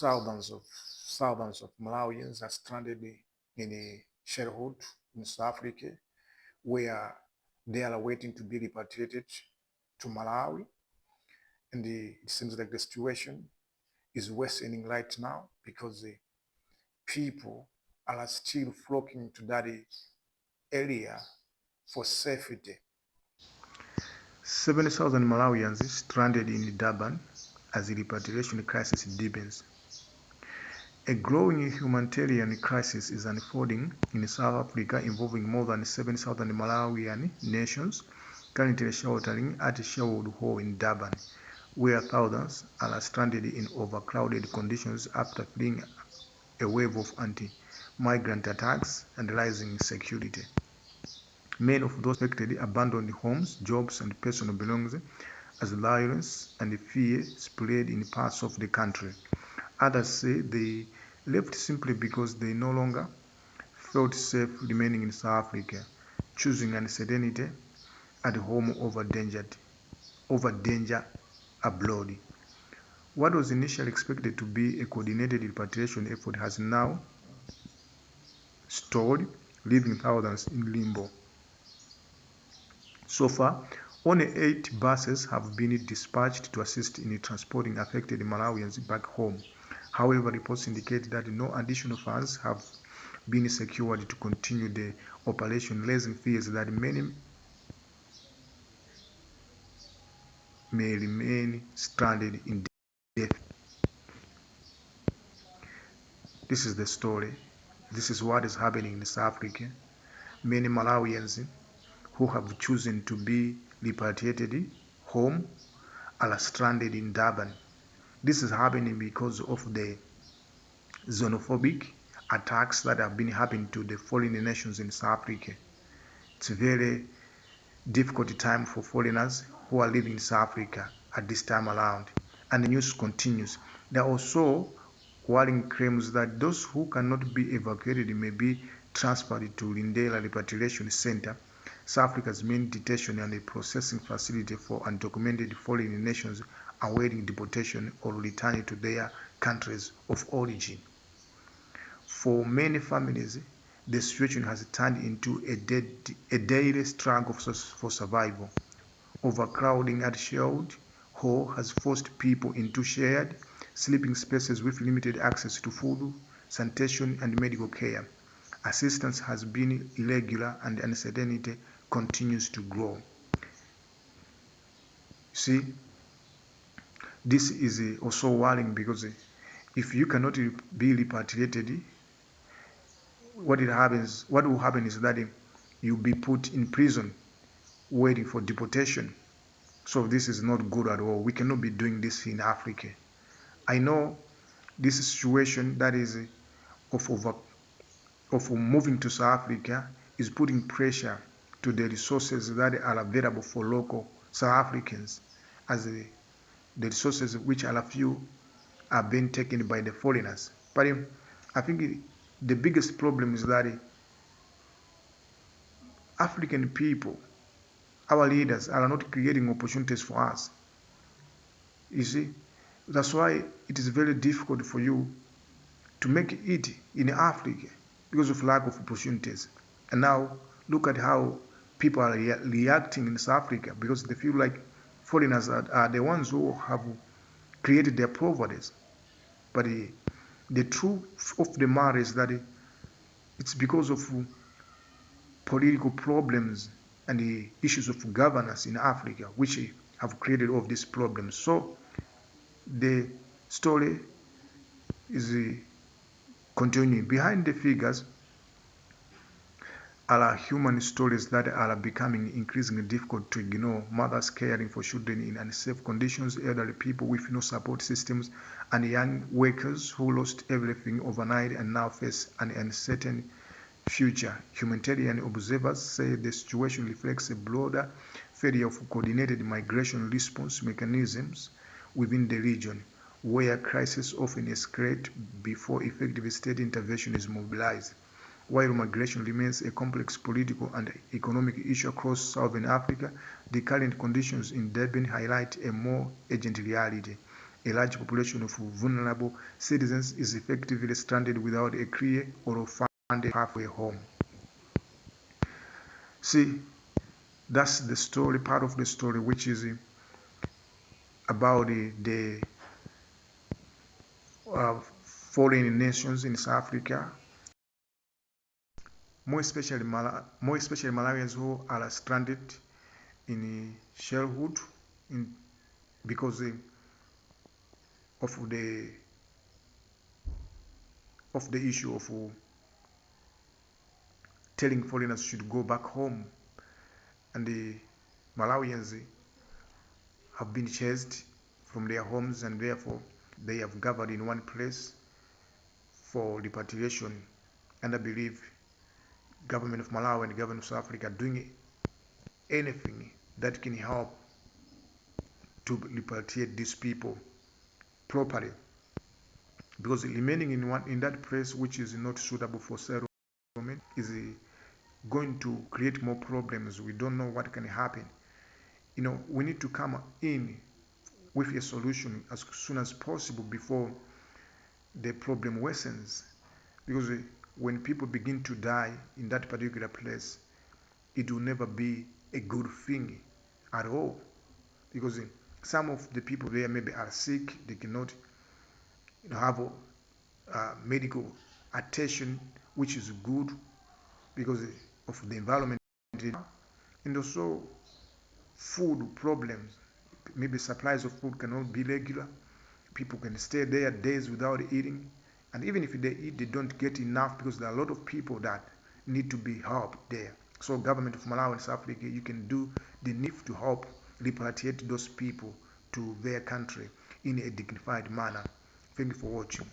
thousands of Malawians are stranded in a shelterhood in South Africa, where they are waiting to be repatriated to Malawi. And it seems like the situation is worsening right now because the people are still flocking to that area for safety. 70,000 Malawians stranded in Durban as the repatriation crisis deepens. A growing humanitarian crisis is unfolding in South Africa involving more than 7,000 Malawian nationals currently sheltering at Sherwood Hall in Durban, where thousands are stranded in overcrowded conditions after fleeing a wave of anti-migrant attacks and rising insecurity. Many of those affected abandoned homes, jobs, and personal belongings as violence and fear spread in parts of the country. Others say they left simply because they no longer felt safe remaining in South Africa, choosing uncertainty at home over danger abroad. What was initially expected to be a coordinated repatriation effort has now stalled, leaving thousands in limbo. So far, only 8 buses have been dispatched to assist in transporting affected Malawians back home. However, reports indicate that no additional funds have been secured to continue the operation, raising fears that many may remain stranded in death. This is the story. This is what is happening in South Africa. Many Malawians who have chosen to be repatriated home are stranded in Durban. This is happening because of the xenophobic attacks that have been happening to the foreign nations in South Africa. It's a very difficult time for foreigners who are living in South Africa at this time around. And the news continues. There are also worrying claims that those who cannot be evacuated may be transferred to Lindela Repatriation Center, South Africa's main detention and processing facility for undocumented foreign nations awaiting deportation or returning to their countries of origin. For many families, the situation has turned into a daily struggle for survival. Overcrowding at Sherwood Hall has forced people into shared sleeping spaces with limited access to food, sanitation, and medical care. Assistance has been irregular and uncertainty continues to grow. See, this is also worrying because if you cannot be repatriated, what will happen is that you'll be put in prison waiting for deportation. So this is not good at all. We cannot be doing this in Africa. I know this situation that is of moving to South Africa is putting pressure to the resources that are available for local South Africans, as the resources which are few are being taken by the foreigners. But I think the biggest problem is that African people, our leaders, are not creating opportunities for us. You see, that's why it is very difficult for you to make it in Africa because of lack of opportunities. And now look at how people are reacting in South Africa because they feel like foreigners are the ones who have created their poverty. But the truth of the matter is that it's because of political problems and the issues of governance in Africa which have created all of these problems. So the story is continuing. Behind the figures are human stories that are becoming increasingly difficult to ignore. Mothers caring for children in unsafe conditions, elderly people with no support systems, and young workers who lost everything overnight and now face an uncertain future. Humanitarian observers say the situation reflects a broader failure of coordinated migration response mechanisms within the region, where crises often escalate before effective state intervention is mobilized. While migration remains a complex political and economic issue across Southern Africa, the current conditions in Durban highlight a more urgent reality. a large population of vulnerable citizens is effectively stranded without a clear or funded pathway home. See, that's the story, part of the story, which is about the foreign nations in South Africa, more especially Malawians who are stranded in childhood in, because of the issue of telling foreigners should go back home, and the Malawians have been chased from their homes, and therefore they have gathered in one place for repatriation. And I believe government of Malawi and government of South Africa are doing anything that can help to repatriate these people properly, because remaining in that place which is not suitable for settlement is going to create more problems. We don't know what can happen. We need to come in with a solution as soon as possible before the problem worsens, because when people begin to die in that particular place, it will never be a good thing at all, because some of the people there maybe are sick, they cannot have medical attention, which is good because of the environment, and also food problems. Maybe supplies of food cannot be regular. People can stay there days without eating, and even if they eat, they don't get enough because there are a lot of people that need to be helped there. So, government of Malawi and South Africa, you can do the need to help repatriate those people to their country in a dignified manner. Thank you for watching.